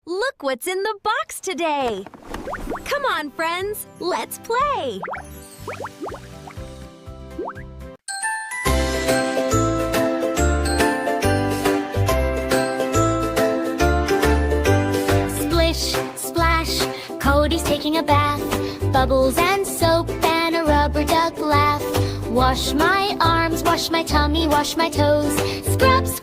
Look what's in the box today! Come on, friends, let's play! Splish, splash, Cody's taking a bath. Bubbles and soap and a rubber duck laugh. Wash my arms, wash my tummy, wash my toes. Scrub, scrub.